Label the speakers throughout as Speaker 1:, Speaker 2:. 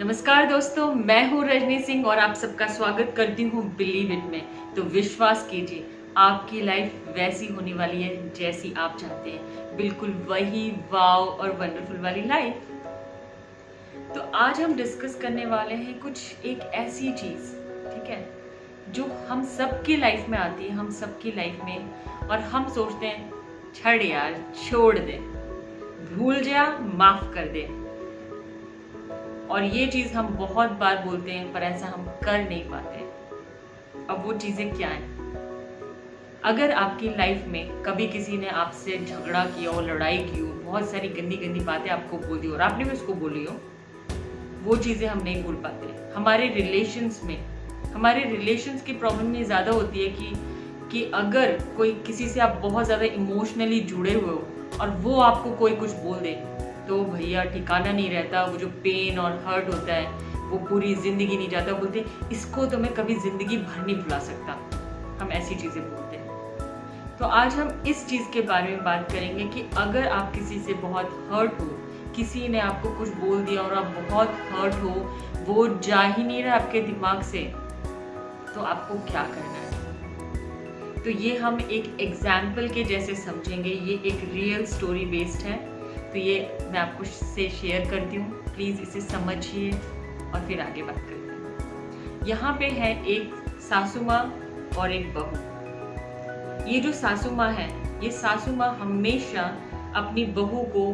Speaker 1: नमस्कार दोस्तों, मैं हूँ रजनी सिंह और आप सबका स्वागत करती हूँ बिलीव इट में। तो विश्वास कीजिए, आपकी लाइफ वैसी होने वाली है जैसी आप चाहते हैं, बिल्कुल वही वाव और वंडरफुल वाली लाइफ। तो आज हम डिस्कस करने वाले हैं कुछ एक ऐसी चीज़, ठीक है, जो हम सबकी लाइफ में आती है, हम सबकी लाइफ में, और हम सोचते हैं छड़ यार, छोड़ दे, भूल जा, माफ कर दे। और ये चीज़ हम बहुत बार बोलते हैं पर ऐसा हम कर नहीं पाते। अब वो चीज़ें क्या हैं? अगर आपकी लाइफ में कभी किसी ने आपसे झगड़ा किया हो, लड़ाई की हो, बहुत सारी गंदी गंदी बातें आपको बोली और आपने भी उसको बोली हो, वो चीज़ें हम नहीं भूल पाते। हमारे रिलेशंस की प्रॉब्लम ये ज़्यादा होती है कि अगर कोई किसी से आप बहुत ज़्यादा इमोशनली जुड़े हुए हो और वो आपको कोई कुछ बोल दे तो भैया ठिकाना नहीं रहता। वो जो पेन और हर्ट होता है वो पूरी जिंदगी नहीं जाता। बोलते इसको तो मैं कभी जिंदगी भर नहीं भुला सकता। हम ऐसी चीजें बोलते हैं। तो आज हम इस चीज के बारे में बात करेंगे कि अगर आप किसी से बहुत हर्ट हो, किसी ने आपको कुछ बोल दिया और आप बहुत हर्ट हो, वो जा ही नहीं रहा आपके दिमाग से, तो आपको क्या करना है। तो ये हम एक एग्जाम्पल के जैसे समझेंगे। ये एक रियल स्टोरी बेस्ड है, तो ये मैं आपको से शेयर करती हूँ। प्लीज़ इसे समझिए और फिर आगे बात करते हैं। यहाँ पे है एक सासू माँ और एक बहू। ये जो सासू माँ है, ये सासू माँ हमेशा अपनी बहू को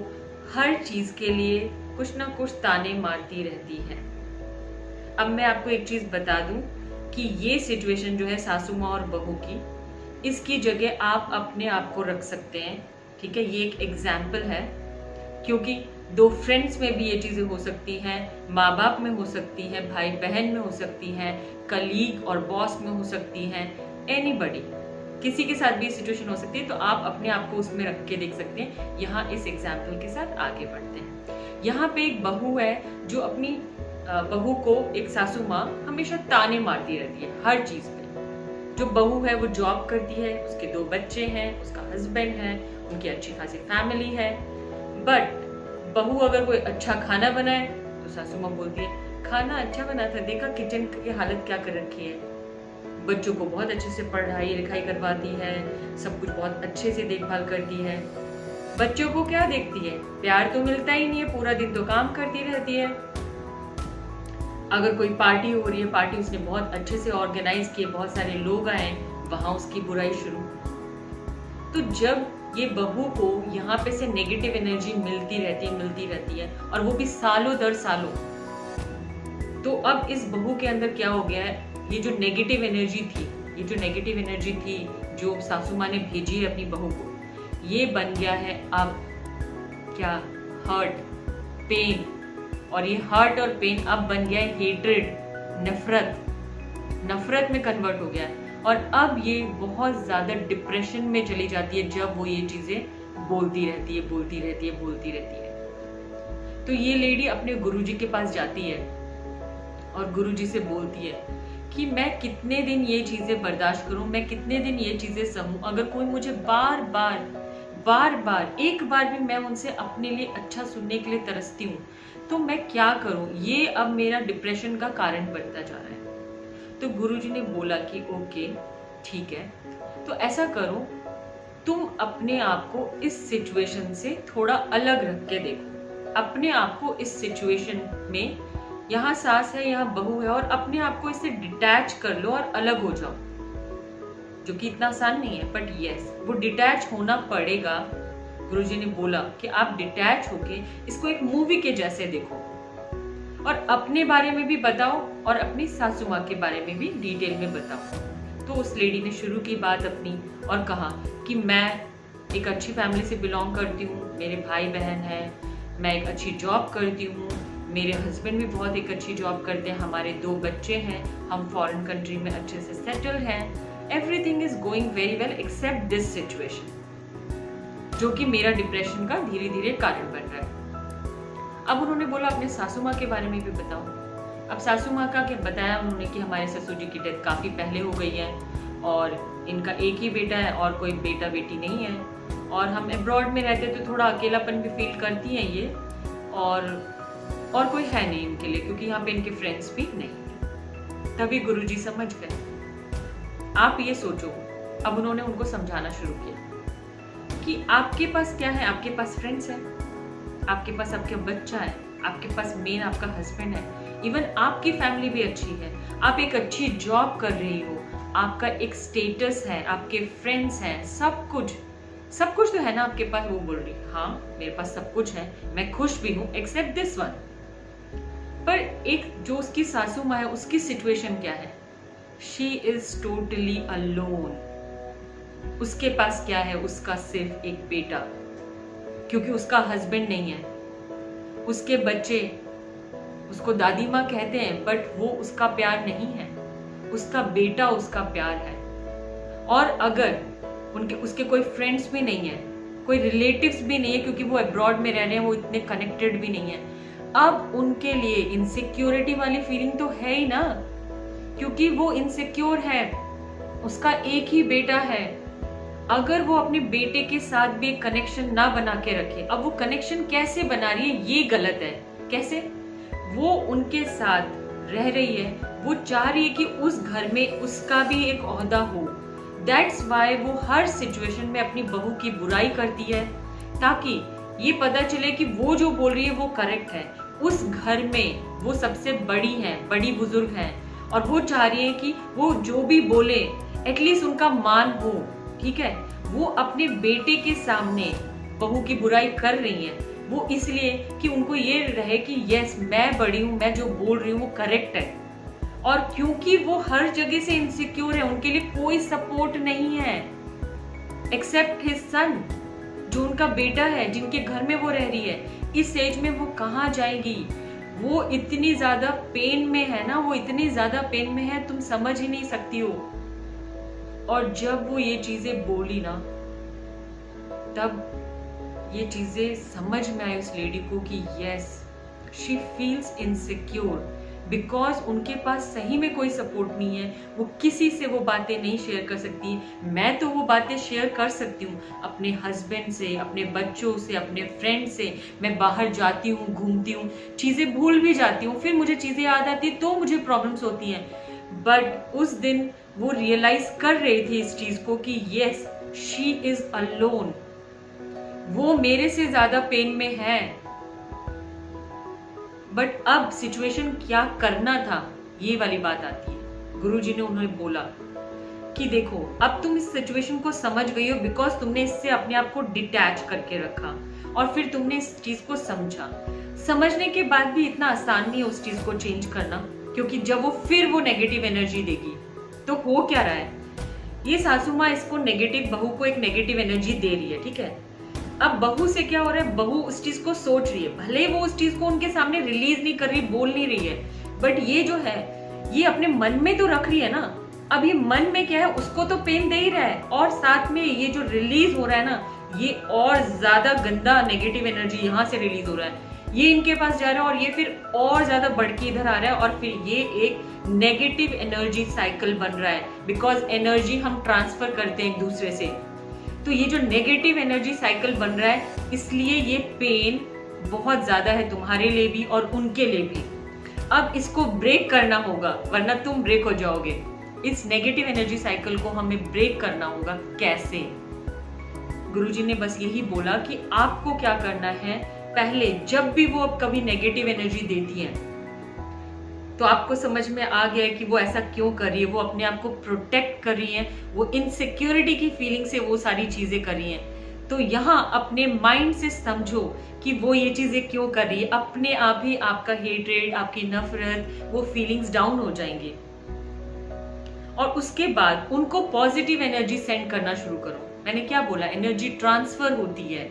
Speaker 1: हर चीज़ के लिए कुछ ना कुछ ताने मारती रहती है। अब मैं आपको एक चीज़ बता दूँ कि ये सिचुएशन जो है सासू माँ और बहू की, इसकी जगह आप अपने आप को रख सकते हैं, ठीक है। ये एक एग्जाम्पल है, क्योंकि दो फ्रेंड्स में भी ये चीज़ें हो सकती हैं, माँ बाप में हो सकती हैं, भाई बहन में हो सकती हैं, कलीग और बॉस में हो सकती हैं, एनीबडी, किसी के साथ भी ये सिचुएशन हो सकती है। तो आप अपने आप को उसमें रख के देख सकते हैं। यहाँ इस एग्जाम्पल के साथ आगे बढ़ते हैं। यहाँ पे एक बहू है जो अपनी बहू को एक सासू माँ हमेशा ताने मारती रहती है हर चीज़ पे। जो बहू है वो जॉब करती है, उसके 2 बच्चे हैं, उसका हस्बैंड है, उनकी अच्छी खासी फैमिली है। बट बहू अगर कोई अच्छा खाना बनाए तो सासू माँ बोलती है खाना अच्छा बना था, देखा किचन की हालत क्या कर रखी है। बच्चों को बहुत अच्छे से पढ़ाई लिखाई करवाती है, सब कुछ बहुत अच्छे से देखभाल करती है। बच्चों को क्या देखती है, प्यार तो मिलता ही नहीं है, पूरा दिन तो काम करती रहती है। अगर कोई पार्टी हो रही है, पार्टी उसने बहुत अच्छे से ऑर्गेनाइज की, बहुत सारे लोग आए, वहां उसकी बुराई शुरू। तो जब ये बहू को यहाँ पे से नेगेटिव एनर्जी मिलती रहती है और वो भी सालों दर सालों, तो अब इस बहू के अंदर क्या हो गया है, ये जो नेगेटिव एनर्जी थी जो सासू माँ ने भेजी है अपनी बहू को, ये बन गया है अब क्या, हर्ट, पेन। और ये हर्ट और पेन अब बन गया है हेट्रेड, नफरत में कन्वर्ट हो गया है। और अब ये बहुत ज्यादा डिप्रेशन में चली जाती है जब वो ये चीजें बोलती रहती है। तो ये लेडी अपने गुरुजी के पास जाती है और गुरुजी से बोलती है कि मैं कितने दिन ये चीजें बर्दाश्त करूं, मैं कितने दिन ये चीजें सहूं। अगर कोई मुझे बार बार एक बार भी मैं उनसे अपने लिए अच्छा सुनने के लिए तरसती हूँ, तो मैं क्या करूं। ये अब मेरा डिप्रेशन का कारण बनता जा रहा है। तो गुरुजी ने बोला कि ओके ठीक है, तो ऐसा करो, तुम अपने आप को इस सिचुएशन से थोड़ा अलग रख के देखो। अपने आप को इस सिचुएशन में, यहाँ सास है, यहाँ बहू है, और अपने आप को इससे डिटैच कर लो और अलग हो जाओ, जो कि इतना आसान नहीं है, बट यस, वो डिटैच होना पड़ेगा। गुरुजी ने बोला कि आप डिटैच होके इसको एक मूवी के जैसे देखो और अपने बारे में भी बताओ और अपनी सासू माँ के बारे में भी डिटेल में बताओ। तो उस लेडी ने शुरू की बात अपनी और कहा कि मैं एक अच्छी फैमिली से बिलोंग करती हूँ, मेरे भाई बहन हैं, मैं एक अच्छी जॉब करती हूँ, मेरे हस्बैंड भी बहुत एक अच्छी जॉब करते हैं, हमारे 2 बच्चे हैं, हम फॉरेन कंट्री में अच्छे से सेटल हैं, everything is going very well except this situation, जो कि मेरा डिप्रेशन का धीरे धीरे कारण बन रहा है। अब उन्होंने बोला अपने सासू माँ के बारे में भी बताओ। अब सासू माँ का क्या बताया उन्होंने कि हमारे ससुर जी की डेथ काफ़ी पहले हो गई है और इनका एक ही बेटा है और कोई बेटा बेटी नहीं है, और हम अब्रॉड में रहते तो थोड़ा अकेलापन भी फील करती हैं ये, और और कोई है नहीं इनके लिए, क्योंकि यहाँ पे इनके फ्रेंड्स भी नहीं। तभी गुरुजी समझ गए। आप ये सोचो, अब उन्होंने उनको समझाना शुरू किया कि आपके पास क्या है, आपके पास फ्रेंड्स है, आपके पास आपका बच्चा है, आपके पास मेन आपका हस्बैंड है, इवन आपकी फैमिली भी अच्छी है, आप एक अच्छी जॉब कर रही हो, आपका एक स्टेटस है, आपके फ्रेंड्स हैं, सब कुछ तो है ना आपके पास। वो बोल रही हाँ मेरे पास सब कुछ है, मैं खुश भी हूं एक्सेप्ट दिस वन। पर एक जो उसकी सासू माँ है, उसकी सिचुएशन क्या है? She is totally alone. उसके पास क्या है? उसका सिर्फ एक बेटा, क्योंकि उसका हस्बैंड नहीं है। उसके बच्चे उसको दादी माँ कहते हैं, बट वो उसका प्यार नहीं है, उसका बेटा उसका प्यार है। और अगर उसके कोई फ्रेंड्स भी नहीं है, कोई रिलेटिव्स भी नहीं है, क्योंकि वो अब्रॉड में रह रहे हैं, वो इतने कनेक्टेड भी नहीं है। अब उनके लिए इनसिक्योरिटी वाली फीलिंग तो है ही ना, क्योंकि वो इनसिक्योर है, उसका एक ही बेटा है। अगर वो अपने बेटे के साथ भी एक कनेक्शन ना बना के रखे, अब वो कनेक्शन कैसे बना रही है? ये गलत है। कैसे? वो उनके साथ रह रही है, वो चाह रही है कि उस घर में उसका भी एक ओहदा हो। दैट्स वाई वो हर सिचुएशन में अपनी बहू की बुराई करती है, ताकि ये पता चले कि वो जो बोल रही है वो करेक्ट है। उस घर में वो सबसे बड़ी है, बड़ी बुजुर्ग है, और वो चाह रही है कि वो जो भी बोले एटलीस्ट उनका मान हो। ठीक है, वो अपने बेटे के सामने बहू की बुराई कर रही है, वो इसलिए कि उनको ये रहे कि यस मैं बड़ी हूं, मैं जो बोल रही हूँ वो करेक्ट है। और क्योंकि वो हर जगह से इनसिक्योर है, उनके लिए कोई सपोर्ट नहीं है एक्सेप्ट हिज सन, जो उनका बेटा है, जिनके घर में वो रह रही है। इस एज में वो कहाँ जाएगी? वो इतनी ज्यादा पेन में है ना, वो इतनी ज्यादा पेन में है, तुम समझ ही नहीं सकती हो। और जब वो ये चीजें बोली ना, तब ये चीजें समझ में आई उस लेडी को कि yes she feels insecure, because उनके पास सही में कोई सपोर्ट नहीं है। वो किसी से वो बातें नहीं शेयर कर सकती। मैं तो वो बातें शेयर कर सकती हूँ अपने हस्बैंड से, अपने बच्चों से, अपने फ्रेंड से। मैं बाहर जाती हूँ, घूमती हूँ, चीजें भूल भी जाती हूँ, फिर मुझे चीजें याद आती तो मुझे प्रॉब्लम्स होती हैं। बट उस दिन वो रियलाइज कर रही थी इस चीज को कि यस शी इज अलोन, वो मेरे से ज्यादा पेन में है। बट अब सिचुएशन क्या करना था, ये वाली बात आती है। गुरुजी ने उन्हें बोला कि देखो अब तुम इस सिचुएशन को समझ गई हो, बिकॉज तुमने इससे अपने आप को डिटैच करके रखा और फिर तुमने इस चीज को समझा। समझने के बाद भी इतना आसान नहीं है उस चीज को चेंज करना, क्योंकि जब वो नेगेटिव एनर्जी देगी तो हो क्या रहा है? ये सासू माँ इसको नेगेटिव, बहू को एक नेगेटिव एनर्जी दे रही है। ठीक है, अब बहू से क्या हो रहा है? बहू उस चीज को सोच रही है, भले वो उस चीज को उनके सामने रिलीज नहीं कर रही, बोल नहीं रही है, बट ये जो है ये अपने मन में तो रख रही है ना। अब ये मन में क्या है, उसको तो पेन दे ही रहा है, और साथ में ये जो रिलीज हो रहा है ना, ये और ज्यादा गंदा नेगेटिव एनर्जी यहाँ से रिलीज हो रहा है, ये इनके पास जा रहा है, और ये फिर और ज्यादा बढ़ के इधर आ रहा है, और फिर ये एक नेगेटिव एनर्जी साइकिल बन रहा है। बिकॉज एनर्जी हम ट्रांसफर करते हैं एक दूसरे से, तो ये जो नेगेटिव एनर्जी साइकिल बन रहा है, इसलिए ये पेन बहुत ज्यादा है तुम्हारे लिए भी और उनके लिए भी। अब इसको ब्रेक करना होगा, वरना तुम ब्रेक हो जाओगे। इस नेगेटिव एनर्जी साइकिल को हमें ब्रेक करना होगा। कैसे? गुरुजी ने बस यही बोला कि आपको क्या करना है, पहले जब भी वो कभी नेगेटिव एनर्जी देती है तो आपको समझ में आ गया है कि वो ऐसा क्यों कर रही है। वो अपने आप को प्रोटेक्ट कर रही है, वो इनसिक्योरिटी की फीलिंग से वो सारी चीजें कर रही हैं। तो यहाँ अपने माइंड से समझो कि वो ये चीजें क्यों कर रही है। अपने आप ही आपका हेट्रेड, आपकी नफरत, वो फीलिंग्स डाउन हो जाएंगे। और उसके बाद उनको पॉजिटिव एनर्जी सेंड करना शुरू करो। मैंने क्या बोला? एनर्जी ट्रांसफर होती है,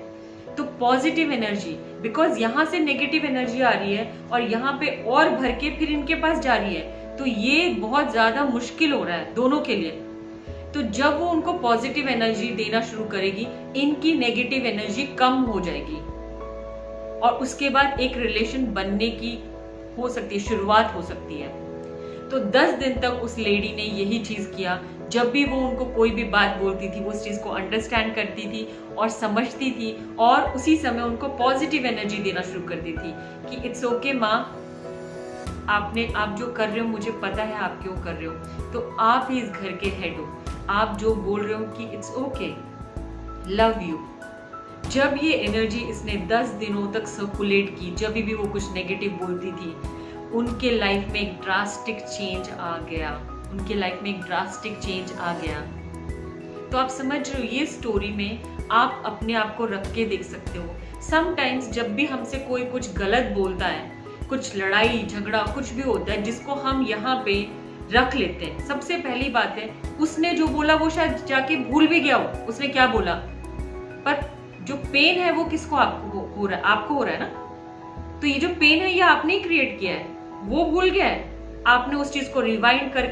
Speaker 1: तो पॉजिटिव एनर्जी, बिकॉज यहां से नेगेटिव एनर्जी आ रही है और यहाँ पे और भर के फिर इनके पास जा रही है, तो ये बहुत ज्यादा मुश्किल हो रहा है दोनों के लिए। तो जब वो उनको पॉजिटिव एनर्जी देना शुरू करेगी, इनकी नेगेटिव एनर्जी कम हो जाएगी, और उसके बाद एक रिलेशन बनने की हो सकती है, शुरुआत हो सकती है। तो 10 दिन तक उस लेडी ने यही चीज किया। जब भी वो उनको कोई भी बात बोलती थी वो उस चीज को अंडरस्टैंड करती थी और समझती थी, और उसी समय उनको पॉजिटिव एनर्जी देना शुरू कर दी थी कि इट्स ओके माँ, आप जो कर रहे हो मुझे पता है आप क्यों कर रहे हो, तो आप ही इस घर के हेड हो, आप जो बोल रहे हो कि इट्स ओके, लव यू। जब ये एनर्जी इसने 10 दिनों तक सर्कुलेट की, जब भी वो कुछ नेगेटिव बोलती थी, उनके लाइफ में एक ड्रास्टिक चेंज आ गया, उनके लाइफ में एक ड्रास्टिक चेंज आ गया। तो आप समझ रहे हो, ये स्टोरी में आप अपने आप को रख के देख सकते हो। समटाइम्स जब भी हमसे कोई कुछ गलत बोलता है, कुछ लड़ाई झगड़ा कुछ भी होता है जिसको हम यहाँ पे रख लेते हैं, सबसे पहली बात है उसने जो बोला वो शायद जाके भूल भी गया हो उसने क्या बोला, पर जो पेन है वो किसको आपको हो रहा है, आपको हो रहा है ना। तो ये जो पेन है ये आपने ही क्रिएट किया है, वो भूल गया है, आपने उस चीज को रिवाइंड कर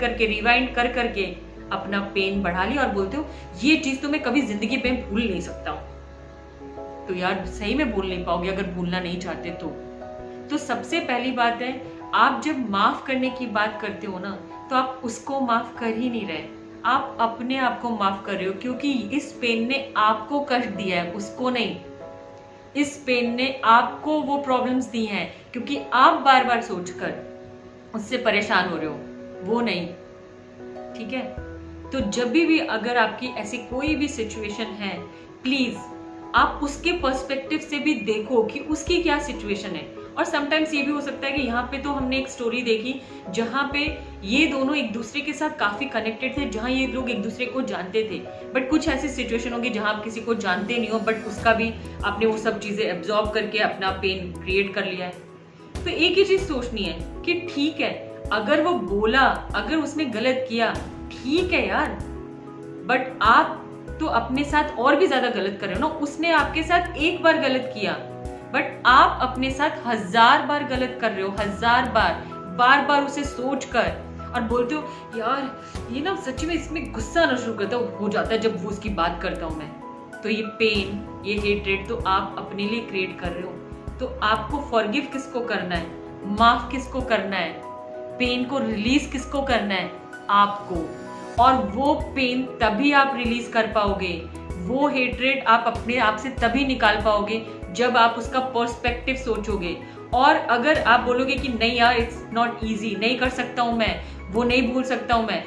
Speaker 1: करके अपना पेन बढ़ा लिया और बोलते हो ये चीज तो मैं कभी जिंदगी में भूल नहीं सकता हूं। तो यार सही में भूल नहीं पाओगे अगर भूलना नहीं चाहते तो सबसे पहली बात है, आप जब माफ करने की बात करते हो ना तो आप उसको माफ कर ही नहीं रहे, आप अपने आप को माफ कर रहे हो, क्योंकि इस पेन ने आपको कष्ट दिया है, उसको नहीं। इस पेन ने आपको वो प्रॉब्लम्स दी हैं क्योंकि आप बार बार सोचकर उससे परेशान हो रहे हो, वो नहीं। ठीक है, तो जब भी अगर आपकी ऐसी कोई भी सिचुएशन है, प्लीज आप उसके पर्सपेक्टिव से भी देखो कि उसकी क्या सिचुएशन है। और समटाइम्स ये भी हो सकता है कि यहाँ पे तो हमने एक स्टोरी देखी जहाँ पे ये दोनों एक दूसरे के साथ काफी कनेक्टेड थे, जहाँ ये लोग एक दूसरे को जानते थे, बट कुछ ऐसी सिचुएशन होगी जहाँ आप किसी को जानते नहीं हो बट उसका भी आपने वो सब चीजें एब्जॉर्ब करके अपना पेन क्रिएट कर लिया है। तो एक ही चीज सोचनी है कि ठीक है, अगर वो बोला, अगर उसने गलत किया, ठीक है यार, बट आप तो अपने साथ और भी ज्यादा गलत कर रहे हो ना। उसने आपके साथ एक बार गलत किया बट आप अपने साथ 1000 बार गलत कर रहे हो, 1000 बार बार उसे सोच कर और बोलते हो यार ये ना सच में इसमें गुस्सा आना शुरू करता हो जाता है जब वो उसकी बात करता हूं मैं। तो ये पेन, ये हेट्रेड तो आप अपने लिए क्रिएट कर रहे हो। तो आपको फॉरगिव किसको करना है, माफ किसको करना है, पेन को रिलीज किसको करना है, आपको। और वो पेन तभी आप रिलीज कर पाओगे, वो हेट्रेड आप अपने आप से तभी निकाल पाओगे जब आप उसका पर्सपेक्टिव सोचोगे। और अगर आप बोलोगे कि नहीं यार इट्स नॉट इजी, नहीं कर सकता हूं मैं, वो नहीं भूल सकता हूं मैं,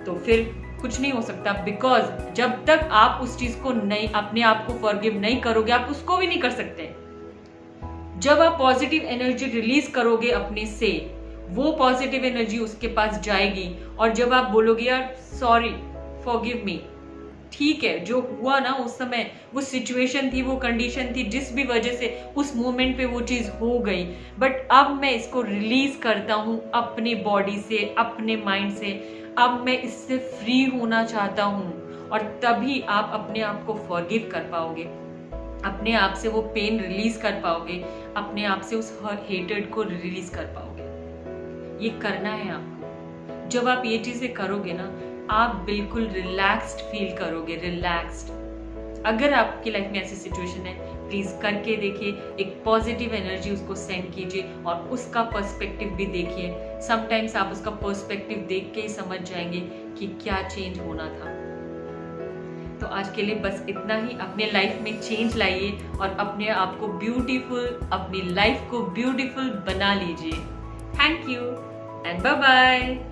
Speaker 1: तो फिर कुछ नहीं हो सकता। बिकॉज जब तक आप उस चीज को नहीं, अपने आप को फॉरगिव नहीं करोगे, आप उसको भी नहीं कर सकते। जब आप पॉजिटिव एनर्जी रिलीज करोगे अपने से, वो पॉजिटिव एनर्जी उसके पास जाएगी। और जब आप बोलोगे यार सॉरी, फॉरगिव मी, ठीक है जो हुआ ना उस समय, वो सिचुएशन थी, वो कंडीशन थी, जिस भी वजह से उस मोमेंट पे वो चीज हो गई, बट अब मैं इसको रिलीज करता हूं अपनी बॉडी से, अपने माइंड से, अब मैं इससे फ्री होना चाहता हूं। और तभी आप अपने आप को फॉरगिव कर पाओगे, अपने आप से वो पेन रिलीज कर पाओगे, अपने आप से उस हेटेड को रिलीज कर पाओगे। ये करना है आपको। जब आप ये चीजें करोगे ना, आप बिल्कुल रिलैक्स्ड फील करोगे, रिलैक्स्ड। अगर आपकी लाइफ में ऐसी सिचुएशन है, प्लीज करके देखिए, एक पॉजिटिव एनर्जी उसको सेंड कीजिए और उसका पर्सपेक्टिव भी देखिए। समटाइम्स आप उसका पर्सपेक्टिव देख के ही समझ जाएंगे कि क्या चेंज होना था। तो आज के लिए बस इतना ही। अपने लाइफ में चेंज लाइए और अपने आप को ब्यूटीफुल, अपनी लाइफ को ब्यूटीफुल बना लीजिए। Thank you and bye bye.